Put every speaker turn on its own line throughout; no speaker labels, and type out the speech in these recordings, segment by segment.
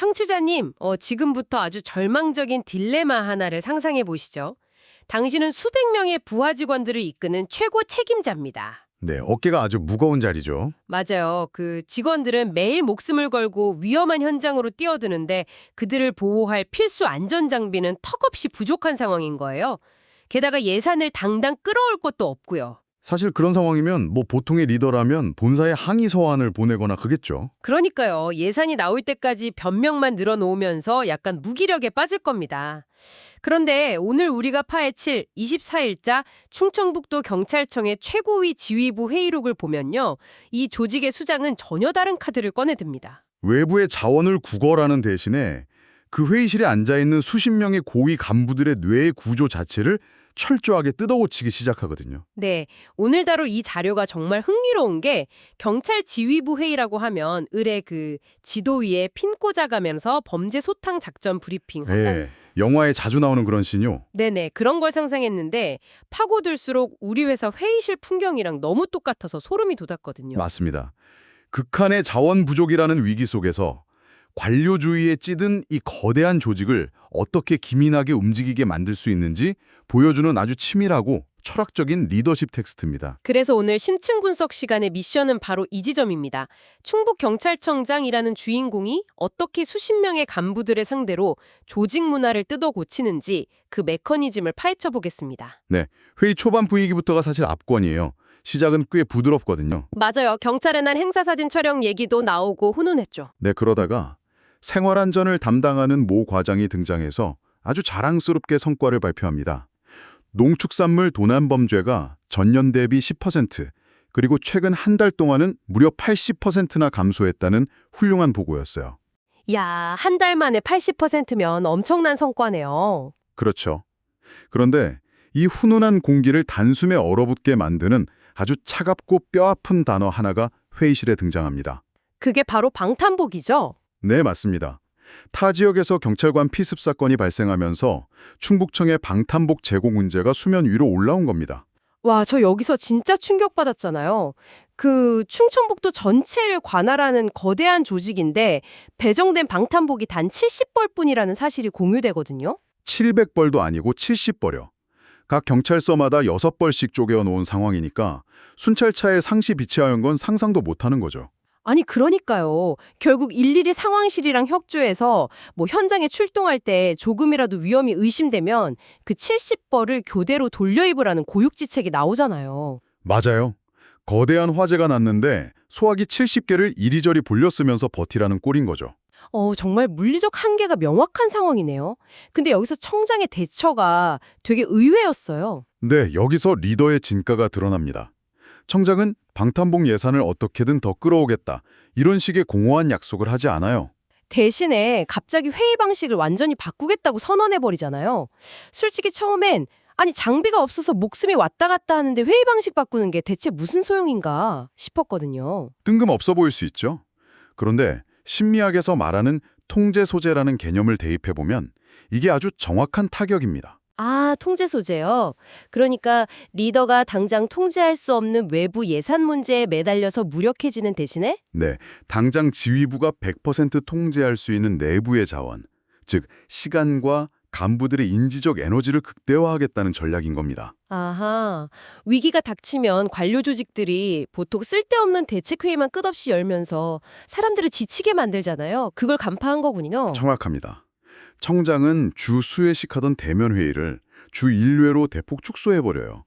청취자님, 지금부터 아주 절망적인 딜레마 하나를 상상해 보시죠. 당신은 수백 명의 부하 직원들을 이끄는 최고 책임자입니다.
네, 어깨가 아주 무거운 자리죠.
맞아요. 그 직원들은 매일 목숨을 걸고 위험한 현장으로 뛰어드는데 그들을 보호할 필수 안전장비는 턱없이 부족한 상황인 거예요. 게다가 예산을 당당 끌어올 것도 없고요.
사실 그런 상황이면 보통의 리더라면 본사에 항의 서한을 보내거나 그겠죠.
그러니까요. 예산이 나올 때까지 변명만 늘어놓으면서 약간 무기력에 빠질 겁니다. 그런데 오늘 우리가 파헤칠 24일자 충청북도 경찰청의 최고위 지휘부 회의록을 보면요. 이 조직의 수장은 전혀 다른 카드를 꺼내듭니다.
외부의 자원을 구걸하는 대신에 그 회의실에 앉아있는 수십 명의 고위 간부들의 뇌의 구조 자체를 철저하게 뜯어고치기 시작하거든요.
네, 오늘 다룰 이 자료가 정말 흥미로운 게 경찰 지휘부 회의라고 하면 을의 그 지도 위에 핀 꽂아가면서 범죄 소탕 작전 브리핑 한다는
예, 영화에 자주 나오는 그런 씬이요.
네네, 그런 걸 상상했는데 파고들수록 우리 회사 회의실 풍경이랑 너무 똑같아서 소름이 돋았거든요.
맞습니다. 극한의 자원 부족이라는 위기 속에서 관료주의에 찌든 이 거대한 조직을 어떻게 기민하게 움직이게 만들 수 있는지 보여주는 아주 치밀하고 철학적인 리더십 텍스트입니다.
그래서 오늘 심층 분석 시간의 미션은 바로 이 지점입니다. 충북경찰청장이라는 주인공이 어떻게 수십 명의 간부들을 상대로 조직 문화를 뜯어 고치는지 그 메커니즘을 파헤쳐 보겠습니다.
네, 회의 초반 분위기부터가 사실 압권이에요. 시작은 꽤 부드럽거든요.
맞아요. 경찰의 날 행사사진 촬영 얘기도 나오고 훈훈했죠.
네, 그러다가 생활안전을 담당하는 모 과장이 등장해서 아주 자랑스럽게 성과를 발표합니다. 농축산물 도난범죄가 전년 대비 10%, 그리고 최근 한 달 동안은 무려 80%나 감소했다는 훌륭한 보고였어요.
야, 한 달 만에 80%면 엄청난 성과네요.
그렇죠. 그런데 이 훈훈한 공기를 단숨에 얼어붙게 만드는 아주 차갑고 뼈아픈 단어 하나가 회의실에 등장합니다.
그게 바로 방탄복이죠?
네, 맞습니다. 타 지역에서 경찰관 피습 사건이 발생하면서 충북청의 방탄복 제공 문제가 수면 위로 올라온 겁니다.
와, 저 여기서 진짜 충격받았잖아요. 그 충청북도 전체를 관할하는 거대한 조직인데 배정된 방탄복이 단 70벌뿐이라는 사실이 공유되거든요.
700벌도 아니고 70벌여. 각 경찰서마다 6벌씩 쪼개어 놓은 상황이니까 순찰차에 상시 비치하는 건 상상도 못하는 거죠.
아니 그러니까요. 결국 일일이 상황실이랑 협조해서 현장에 출동할 때 조금이라도 위험이 의심되면 그 70벌을 교대로 돌려입으라는 고육지책이 나오잖아요.
맞아요. 거대한 화재가 났는데 소화기 70개를 이리저리 돌려 쓰면서 버티라는 꼴인 거죠.
정말 물리적 한계가 명확한 상황이네요. 근데 여기서 청장의 대처가 되게 의외였어요.
네, 여기서 리더의 진가가 드러납니다. 청장은 방탄복 예산을 어떻게든 더 끌어오겠다, 이런 식의 공허한 약속을 하지 않아요.
대신에 갑자기 회의 방식을 완전히 바꾸겠다고 선언해버리잖아요. 솔직히 처음엔 아니 장비가 없어서 목숨이 왔다 갔다 하는데 회의 방식 바꾸는 게 대체 무슨 소용인가 싶었거든요.
뜬금없어 보일 수 있죠. 그런데 심리학에서 말하는 통제 소재라는 개념을 대입해보면 이게 아주 정확한 타격입니다.
아, 통제 소재요. 그러니까 리더가 당장 통제할 수 없는 외부 예산 문제에 매달려서 무력해지는 대신에
네, 당장 지휘부가 100% 통제할 수 있는 내부의 자원, 즉 시간과 간부들의 인지적 에너지를 극대화하겠다는 전략인 겁니다.
아하, 위기가 닥치면 관료 조직들이 보통 쓸데없는 대책회의만 끝없이 열면서 사람들을 지치게 만들잖아요. 그걸 간파한 거군요.
정확합니다. 청장은 주 수회씩 하던 대면 회의를 주 1회로 대폭 축소해버려요.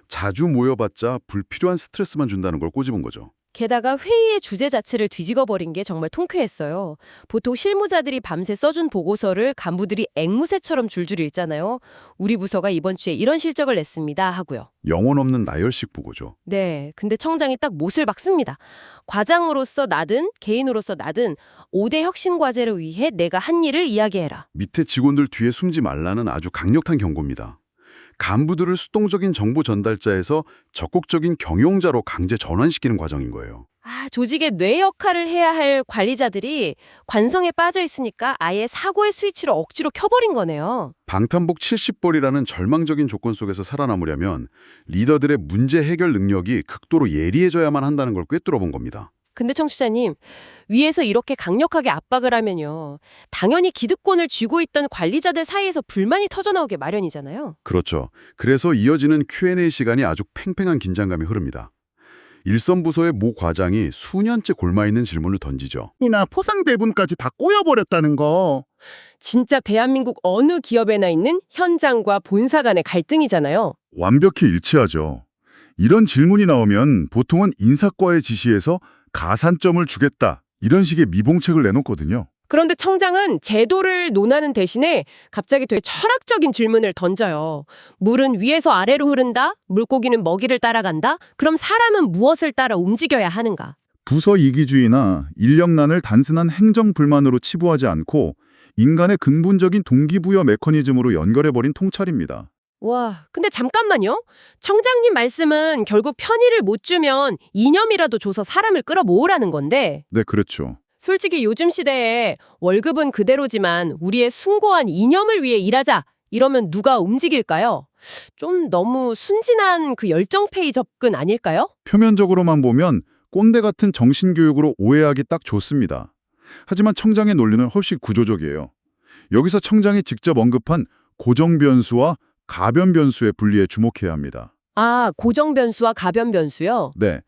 자주 모여봤자 불필요한 스트레스만 준다는 걸 꼬집은 거죠.
게다가 회의의 주제 자체를 뒤집어버린 게 정말 통쾌했어요. 보통 실무자들이 밤새 써준 보고서를 간부들이 앵무새처럼 줄줄 읽잖아요. 우리 부서가 이번 주에 이런 실적을 냈습니다 하고요.
영혼 없는 나열식 보고죠.
네, 근데 청장이 딱 못을 박습니다. 과장으로서 나든 개인으로서 나든 5대 혁신 과제를 위해 내가 한 일을 이야기해라.
밑에 직원들 뒤에 숨지 말라는 아주 강력한 경고입니다. 간부들을 수동적인 정보 전달자에서 적극적인 경영자로 강제 전환시키는 과정인 거예요.
아, 조직의 뇌 역할을 해야 할 관리자들이 관성에 빠져 있으니까 아예 사고의 스위치를 억지로 켜버린 거네요.
방탄복 70벌이라는 절망적인 조건 속에서 살아남으려면 리더들의 문제 해결 능력이 극도로 예리해져야만 한다는 걸 꿰뚫어 본 겁니다.
근데 청취자님, 위에서 이렇게 강력하게 압박을 하면요. 당연히 기득권을 쥐고 있던 관리자들 사이에서 불만이 터져나오게 마련이잖아요.
그렇죠. 그래서 이어지는 Q&A 시간이 아주 팽팽한 긴장감이 흐릅니다. 일선 부서의 모 과장이 수년째 골마있는 질문을 던지죠.
이나 포상 대분까지 다 꼬여버렸다는 거.
진짜 대한민국 어느 기업에나 있는 현장과 본사 간의 갈등이잖아요.
완벽히 일치하죠. 이런 질문이 나오면 보통은 인사과의 지시에서 가산점을 주겠다, 이런 식의 미봉책을 내놓거든요.
그런데 청장은 제도를 논하는 대신에 갑자기 되게 철학적인 질문을 던져요. 물은 위에서 아래로 흐른다? 물고기는 먹이를 따라간다? 그럼 사람은 무엇을 따라 움직여야 하는가?
부서 이기주의나 인력난을 단순한 행정 불만으로 치부하지 않고 인간의 근본적인 동기부여 메커니즘으로 연결해버린 통찰입니다.
와, 근데 잠깐만요. 청장님 말씀은 결국 편의를 못 주면 이념이라도 줘서 사람을 끌어모으라는 건데
네, 그렇죠.
솔직히 요즘 시대에 월급은 그대로지만 우리의 숭고한 이념을 위해 일하자 이러면 누가 움직일까요? 좀 너무 순진한 그 열정페이 접근 아닐까요?
표면적으로만 보면 꼰대 같은 정신교육으로 오해하기 딱 좋습니다. 하지만 청장의 논리는 훨씬 구조적이에요. 여기서 청장이 직접 언급한 고정 변수와 가변 변수의 분리에 주목해야 합니다.
아, 고정 변수와 가변 변수요?
네.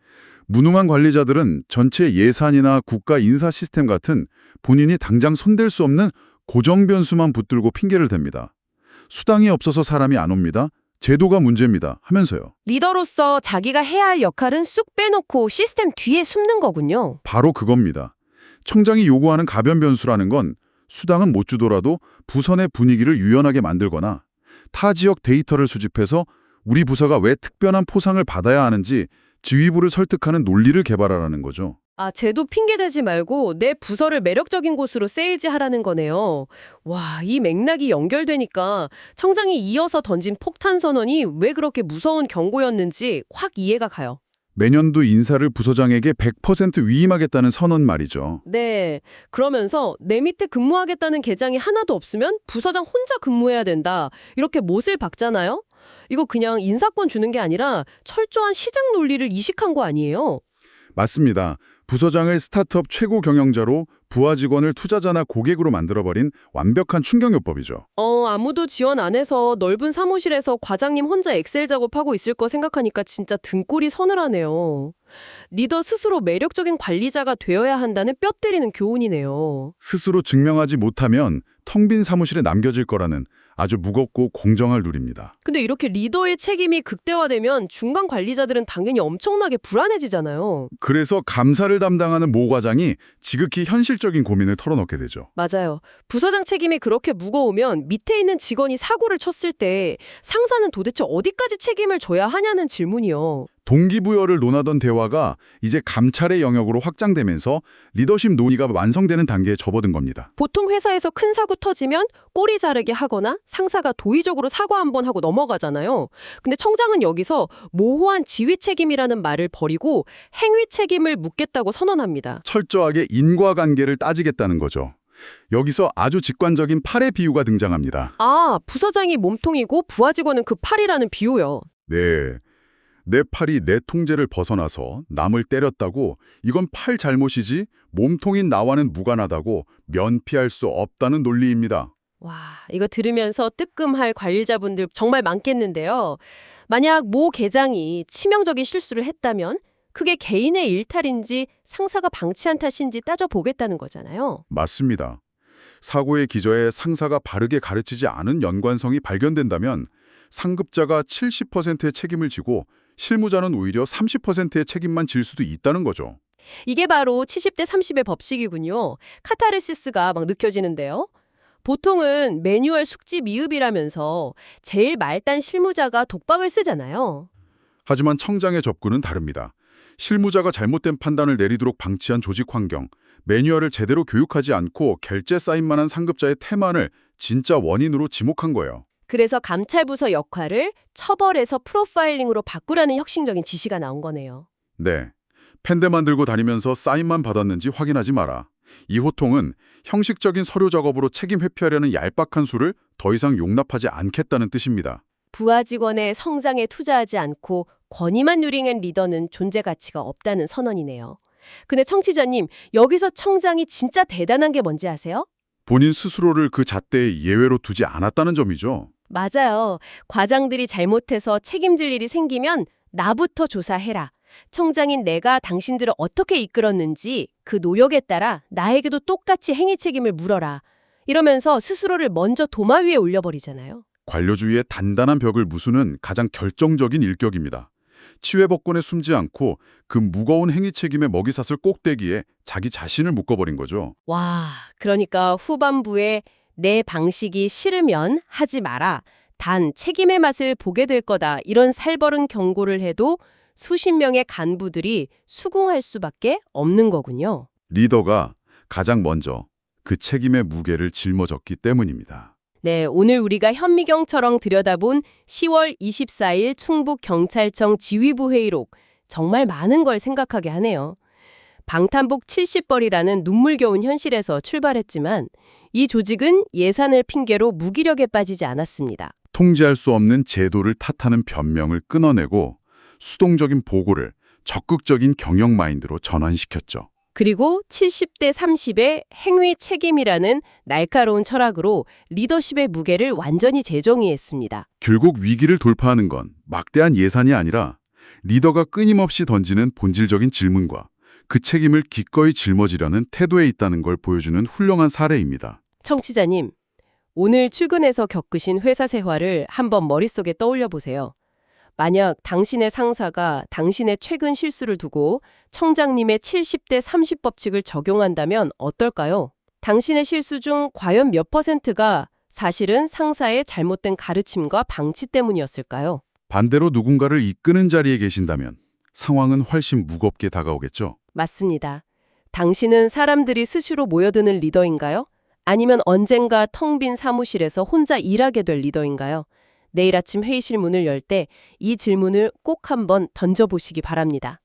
무능한 관리자들은 전체 예산이나 국가 인사 시스템 같은 본인이 당장 손댈 수 없는 고정 변수만 붙들고 핑계를 댑니다. 수당이 없어서 사람이 안 옵니다. 제도가 문제입니다. 하면서요.
리더로서 자기가 해야 할 역할은 쑥 빼놓고 시스템 뒤에 숨는 거군요.
바로 그겁니다. 청장이 요구하는 가변 변수라는 건 수당은 못 주더라도 부서 내 분위기를 유연하게 만들거나 타 지역 데이터를 수집해서 우리 부서가 왜 특별한 포상을 받아야 하는지 지휘부를 설득하는 논리를 개발하라는 거죠.
아, 제도 핑계대지 말고 내 부서를 매력적인 곳으로 세일즈하라는 거네요. 와, 이 맥락이 연결되니까 청장이 이어서 던진 폭탄 선언이 왜 그렇게 무서운 경고였는지 확 이해가 가요.
매년도 인사를 부서장에게 100% 위임하겠다는 선언 말이죠.
네, 그러면서 내 밑에 근무하겠다는 계장이 하나도 없으면 부서장 혼자 근무해야 된다. 이렇게 못을 박잖아요? 이거 그냥 인사권 주는 게 아니라 철저한 시장 논리를 이식한 거 아니에요?
맞습니다. 부서장을 스타트업 최고 경영자로 부하 직원을 투자자나 고객으로 만들어버린 완벽한 충격요법이죠.
아무도 지원 안 해서 넓은 사무실에서 과장님 혼자 엑셀 작업하고 있을 거 생각하니까 진짜 등골이 서늘하네요. 리더 스스로 매력적인 관리자가 되어야 한다는 뼈 때리는 교훈이네요.
스스로 증명하지 못하면 텅 빈 사무실에 남겨질 거라는 아주 무겁고 공정할 룰입니다.
근데 이렇게 리더의 책임이 극대화되면 중간 관리자들은 당연히 엄청나게 불안해지잖아요.
그래서 감사를 담당하는 모 과장이 지극히 현실적인 고민을 털어놓게 되죠.
맞아요. 부서장 책임이 그렇게 무거우면 밑에 있는 직원이 사고를 쳤을 때 상사는 도대체 어디까지 책임을 져야 하냐는 질문이요.
동기부여를 논하던 대화가 이제 감찰의 영역으로 확장되면서 리더십 논의가 완성되는 단계에 접어든 겁니다.
보통 회사에서 큰 사고 터지면 꼬리 자르게 하거나 상사가 도의적으로 사과 한번 하고 넘어가잖아요. 근데 청장은 여기서 모호한 지휘 책임이라는 말을 버리고 행위 책임을 묻겠다고 선언합니다.
철저하게 인과관계를 따지겠다는 거죠. 여기서 아주 직관적인 팔의 비유가 등장합니다.
아, 부서장이 몸통이고 부하 직원은 그 팔이라는 비유요.
네. 내 팔이 내 통제를 벗어나서 남을 때렸다고 이건 팔 잘못이지 몸통인 나와는 무관하다고 면피할 수 없다는 논리입니다.
와, 이거 들으면서 뜨끔할 관리자분들 정말 많겠는데요. 만약 모 계장이 치명적인 실수를 했다면 그게 개인의 일탈인지 상사가 방치한 탓인지 따져보겠다는 거잖아요.
맞습니다. 사고의 기저에 상사가 바르게 가르치지 않은 연관성이 발견된다면 상급자가 70%의 책임을 지고 실무자는 오히려 30%의 책임만 질 수도 있다는 거죠.
이게 바로 70대 30의 법칙이군요. 카타르시스가 막 느껴지는데요. 보통은 매뉴얼 숙지 미흡이라면서 제일 말단 실무자가 독박을 쓰잖아요.
하지만 청장의 접근은 다릅니다. 실무자가 잘못된 판단을 내리도록 방치한 조직 환경, 매뉴얼을 제대로 교육하지 않고 결제 사인만 한 상급자의 태만을 진짜 원인으로 지목한 거예요.
그래서 감찰부서 역할을 처벌에서 프로파일링으로 바꾸라는 혁신적인 지시가 나온 거네요.
네. 펜대만 들고 다니면서 사인만 받았는지 확인하지 마라. 이 호통은 형식적인 서류 작업으로 책임 회피하려는 얄팍한 수를 더 이상 용납하지 않겠다는 뜻입니다.
부하 직원의 성장에 투자하지 않고 권위만 누리는 리더는 존재 가치가 없다는 선언이네요.
근데 청취자님, 여기서 청장이 진짜 대단한 게 뭔지 아세요?
본인 스스로를 그 잣대의 예외로 두지 않았다는 점이죠.
맞아요. 과장들이 잘못해서 책임질 일이 생기면 나부터 조사해라. 청장인 내가 당신들을 어떻게 이끌었는지 그 노력에 따라 나에게도 똑같이 행위 책임을 물어라. 이러면서 스스로를 먼저 도마 위에 올려버리잖아요.
관료주의의 단단한 벽을 무수는 가장 결정적인 일격입니다. 치외법권에 숨지 않고 그 무거운 행위 책임의 먹이사슬 꼭대기에 자기 자신을 묶어버린 거죠.
와, 그러니까 후반부에 내 방식이 싫으면 하지 마라. 단 책임의 맛을 보게 될 거다. 이런 살벌한 경고를 해도 수십 명의 간부들이 수긍할 수밖에 없는 거군요.
리더가 가장 먼저 그 책임의 무게를 짊어졌기 때문입니다.
네, 오늘 우리가 현미경처럼 들여다본 10월 24일 충북경찰청 지휘부 회의록 정말 많은 걸 생각하게 하네요. 방탄복 70벌이라는 눈물겨운 현실에서 출발했지만 이 조직은 예산을 핑계로 무기력에 빠지지 않았습니다.
통제할 수 없는 제도를 탓하는 변명을 끊어내고 수동적인 보고를 적극적인 경영 마인드로 전환시켰죠.
그리고 70대 30의 행위 책임이라는 날카로운 철학으로 리더십의 무게를 완전히 재정의했습니다.
결국 위기를 돌파하는 건 막대한 예산이 아니라 리더가 끊임없이 던지는 본질적인 질문과 그 책임을 기꺼이 짊어지려는 태도에 있다는 걸 보여주는 훌륭한 사례입니다.
청취자님, 오늘 출근해서 겪으신 회사 생활을 한번 머릿속에 떠올려 보세요. 만약 당신의 상사가 당신의 최근 실수를 두고 청장님의 70대 30 법칙을 적용한다면 어떨까요? 당신의 실수 중 과연 몇 %가 사실은 상사의 잘못된 가르침과 방치 때문이었을까요?
반대로 누군가를 이끄는 자리에 계신다면 상황은 훨씬 무겁게 다가오겠죠.
맞습니다. 당신은 사람들이 스스로 모여드는 리더인가요? 아니면 언젠가 텅 빈 사무실에서 혼자 일하게 될 리더인가요? 내일 아침 회의실 문을 열 때 이 질문을 꼭 한번 던져보시기 바랍니다.